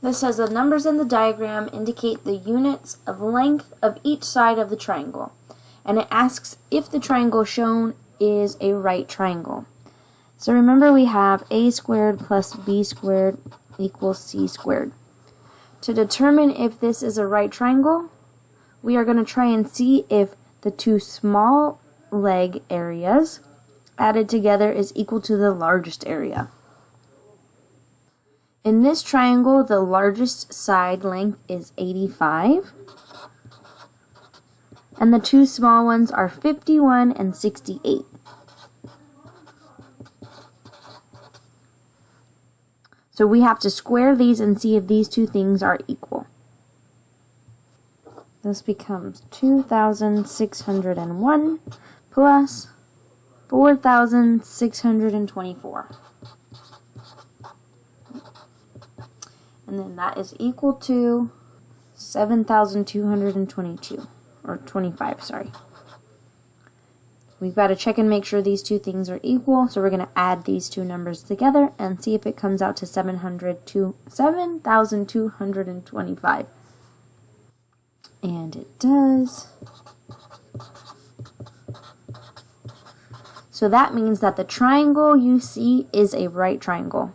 This says the numbers in the diagram indicate the units of length of each side of the triangle. And it asks if the triangle shown is a right triangle. So remember, we have a squared plus b squared equals c squared. To determine if this is a right triangle, we are going to try and see if the two small leg areas added together is equal to the largest area. In this triangle, the largest side length is 85, and the two small ones are 51 and 68. So we have to square these and see if these two things are equal. This becomes 2,601 plus 4,624. And then that is equal to 7,222, or 25, sorry. We've got to check and make sure these two things are equal, so we're going to add these two numbers together and see if it comes out to 7,225. And it does. So that means that the triangle you see is a right triangle.